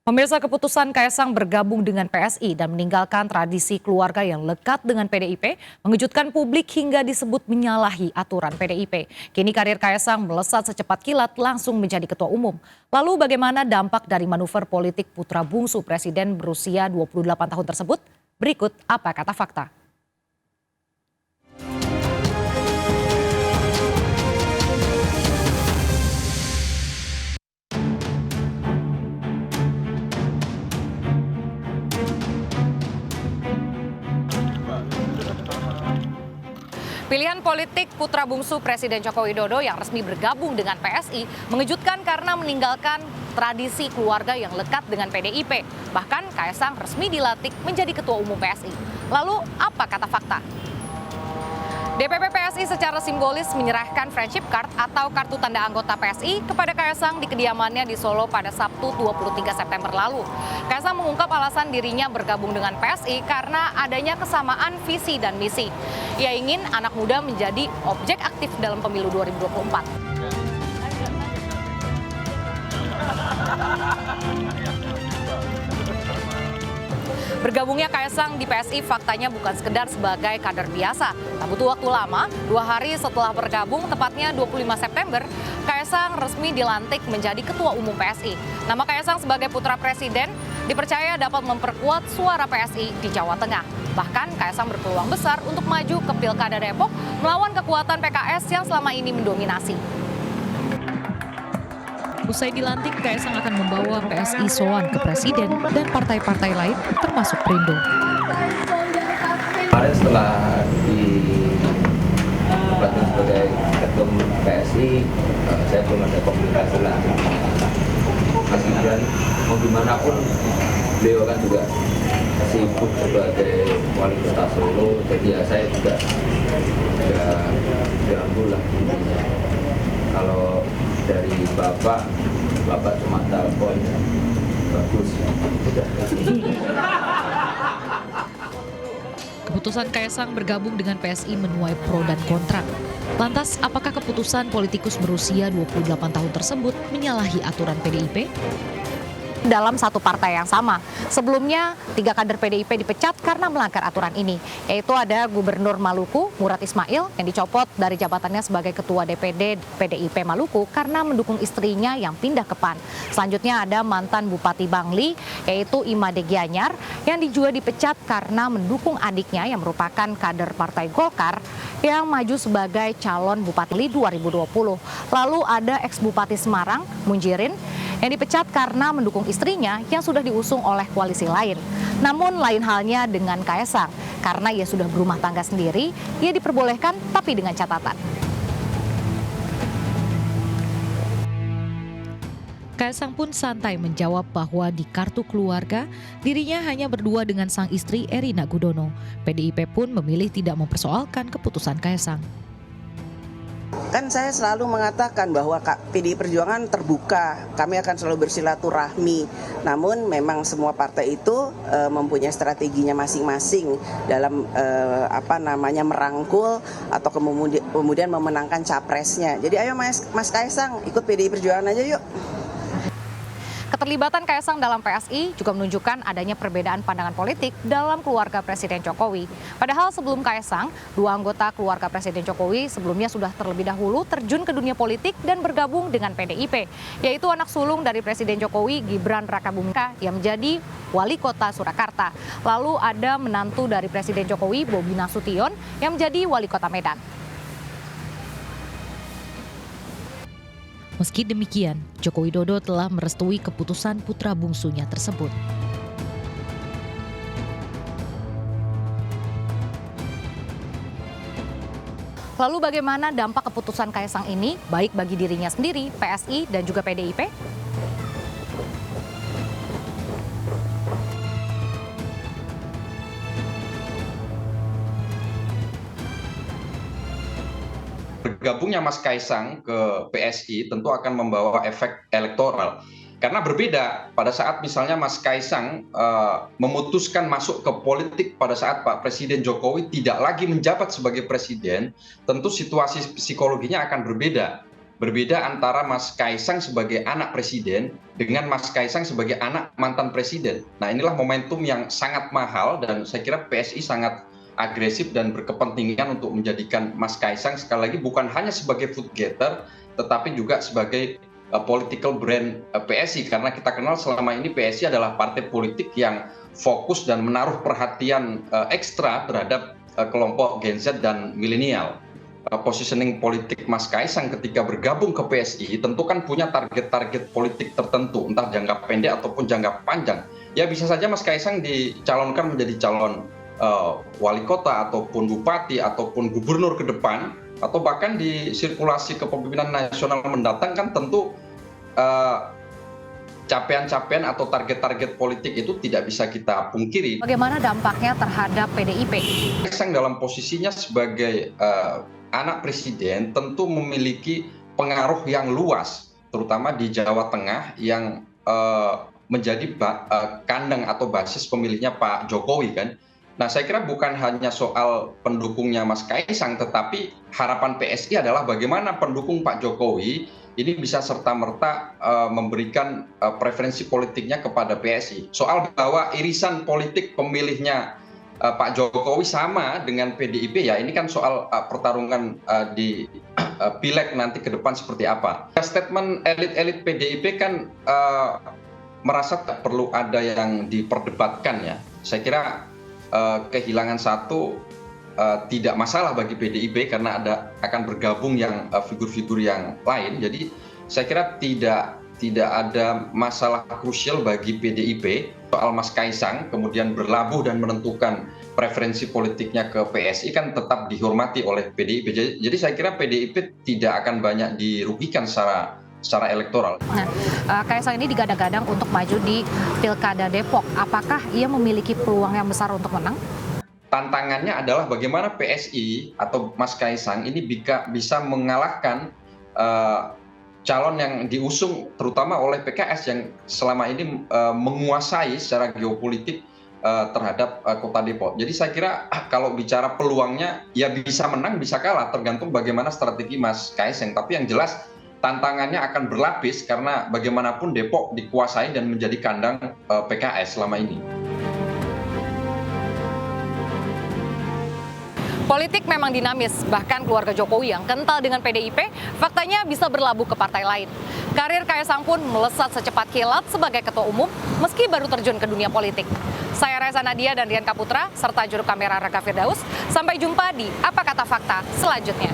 Pemirsa, keputusan Kaisang bergabung dengan PSI dan meninggalkan tradisi keluarga yang lekat dengan PDIP mengejutkan publik hingga disebut menyalahi aturan PDIP. Kini karir Kaisang melesat secepat kilat langsung menjadi ketua umum. Lalu bagaimana dampak dari manuver politik putra bungsu Presiden berusia 28 tahun tersebut? Berikut apa kata fakta. Pilihan politik putra bungsu Presiden Joko Widodo yang resmi bergabung dengan PSI mengejutkan karena meninggalkan tradisi keluarga yang lekat dengan PDIP. Bahkan Kaisang resmi dilantik menjadi ketua umum PSI. Lalu apa kata fakta? DPP PSI secara simbolis menyerahkan friendship card atau kartu tanda anggota PSI kepada Kaisang di kediamannya di Solo pada Sabtu 23 September lalu. Kaisang mengungkap alasan dirinya bergabung dengan PSI karena adanya kesamaan visi dan misi. Ia ingin anak muda menjadi objek aktif dalam pemilu 2024. Bergabungnya Kaisang di PSI faktanya bukan sekedar sebagai kader biasa. Tak butuh waktu lama, 2 hari setelah bergabung, tepatnya 25 September, Kaisang resmi dilantik menjadi ketua umum PSI. Nama Kaisang sebagai putra presiden dipercaya dapat memperkuat suara PSI di Jawa Tengah. Bahkan Kaisang berpeluang besar untuk maju ke Pilkada Depok melawan kekuatan PKS yang selama ini mendominasi. Usai dilantik, Kaisang akan membawa PSI sowan ke Presiden dan partai-partai lain termasuk Perindo. Kemarin setelah ditetapkan sebagai ketum PSI, saya belum ada komunikasi lah. Mas Gibran, mau gimana pun beliau kan juga sibuk sebagai wali kota Solo, jadi ya saya juga ganggu lah intinya. Kalau dari Bapak cuma telepon, bagus, udah. Keputusan Kaisang bergabung dengan PSI menuai pro dan kontra. Lantas, apakah keputusan politikus berusia 28 tahun tersebut menyalahi aturan PDIP? Dalam satu partai yang sama. Sebelumnya, 3 kader PDIP dipecat karena melanggar aturan ini, yaitu ada Gubernur Maluku, Murad Ismail, yang dicopot dari jabatannya sebagai Ketua DPD PDIP Maluku karena mendukung istrinya yang pindah ke PAN. Selanjutnya ada mantan Bupati Bangli, yaitu Imade Gianyar, yang juga dipecat karena mendukung adiknya yang merupakan kader Partai Golkar yang maju sebagai calon Bupati 2020. Lalu ada ex-Bupati Semarang, Munjirin, yang dipecat karena mendukung istrinya yang sudah diusung oleh koalisi lain. Namun lain halnya dengan Kaisang, karena ia sudah berumah tangga sendiri, ia diperbolehkan tapi dengan catatan. Kaisang pun santai menjawab bahwa di kartu keluarga, dirinya hanya berdua dengan sang istri Erina Gudono. PDIP pun memilih tidak mempersoalkan keputusan Kaisang. Kan saya selalu mengatakan bahwa PDI Perjuangan terbuka, kami akan selalu bersilaturahmi. Namun memang semua partai itu mempunyai strateginya masing-masing dalam merangkul atau kemudian memenangkan capresnya. Jadi ayo Mas Kaisang ikut PDI Perjuangan aja yuk. Keterlibatan Kaisang dalam PSI juga menunjukkan adanya perbedaan pandangan politik dalam keluarga Presiden Jokowi. Padahal sebelum Kaisang, 2 anggota keluarga Presiden Jokowi sebelumnya sudah terlebih dahulu terjun ke dunia politik dan bergabung dengan PDIP, yaitu anak sulung dari Presiden Jokowi, Gibran Rakabuming Raka, yang menjadi wali kota Surakarta. Lalu ada menantu dari Presiden Jokowi, Bobi Nasution, yang menjadi wali kota Medan. Meski demikian, Joko Widodo telah merestui keputusan putra bungsunya tersebut. Lalu bagaimana dampak keputusan Kaisang ini, baik bagi dirinya sendiri, PSI, dan juga PDIP? Bergabungnya Mas Kaisang ke PSI tentu akan membawa efek elektoral. Karena berbeda pada saat misalnya Mas Kaisang memutuskan masuk ke politik pada saat Pak Presiden Jokowi tidak lagi menjabat sebagai presiden, tentu situasi psikologinya akan berbeda. Berbeda antara Mas Kaisang sebagai anak presiden dengan Mas Kaisang sebagai anak mantan presiden. Nah, inilah momentum yang sangat mahal dan saya kira PSI sangat agresif dan berkepentingan untuk menjadikan Mas Kaisang sekali lagi bukan hanya sebagai vote getter, tetapi juga sebagai political brand PSI, karena kita kenal selama ini PSI adalah partai politik yang fokus dan menaruh perhatian ekstra terhadap kelompok Gen Z dan milenial. Positioning politik Mas Kaisang ketika bergabung ke PSI tentu kan punya target-target politik tertentu, entah jangka pendek ataupun jangka panjang. Ya bisa saja Mas Kaisang dicalonkan menjadi calon wali kota ataupun bupati ataupun gubernur ke depan, atau bahkan di sirkulasi kepemimpinan nasional mendatang kan tentu capaian-capaian atau target-target politik itu tidak bisa kita pungkiri. Bagaimana dampaknya terhadap PDIP? Kaisang dalam posisinya sebagai anak presiden tentu memiliki pengaruh yang luas, terutama di Jawa Tengah yang menjadi kandang atau basis pemilihnya Pak Jokowi kan. Nah, saya kira bukan hanya soal pendukungnya Mas Kaisang, tetapi harapan PSI adalah bagaimana pendukung Pak Jokowi ini bisa serta-merta memberikan preferensi politiknya kepada PSI. Soal bahwa irisan politik pemilihnya Pak Jokowi sama dengan PDIP, ya ini kan soal pertarungan di pileg nanti ke depan seperti apa. Statement elit-elit PDIP kan merasa tak perlu ada yang diperdebatkan ya. Saya kira kehilangan satu tidak masalah bagi PDIP karena akan bergabung yang figur-figur yang lain. Jadi saya kira tidak ada masalah krusial bagi PDIP soal Mas Kaisang kemudian berlabuh dan menentukan preferensi politiknya ke PSI kan tetap dihormati oleh PDIP. Jadi saya kira PDIP tidak akan banyak dirugikan secara elektoral. Nah, Kaisang ini digadang-gadang untuk maju di Pilkada Depok. Apakah ia memiliki peluang yang besar untuk menang? Tantangannya adalah bagaimana PSI atau Mas Kaisang ini bisa mengalahkan calon yang diusung terutama oleh PKS yang selama ini menguasai secara geopolitik terhadap kota Depok. Jadi saya kira kalau bicara peluangnya ya bisa menang bisa kalah tergantung bagaimana strategi Mas Kaisang. Tapi yang jelas tantangannya akan berlapis karena bagaimanapun Depok dikuasai dan menjadi kandang PKS selama ini. Politik memang dinamis, bahkan keluarga Jokowi yang kental dengan PDIP, faktanya bisa berlabuh ke partai lain. Karir Kaisang pun melesat secepat kilat sebagai ketua umum, meski baru terjun ke dunia politik. Saya Reza Nadia dan Rian Kaputra, serta juru kamera Raka Firdaus. Sampai jumpa di Apa Kata Fakta selanjutnya.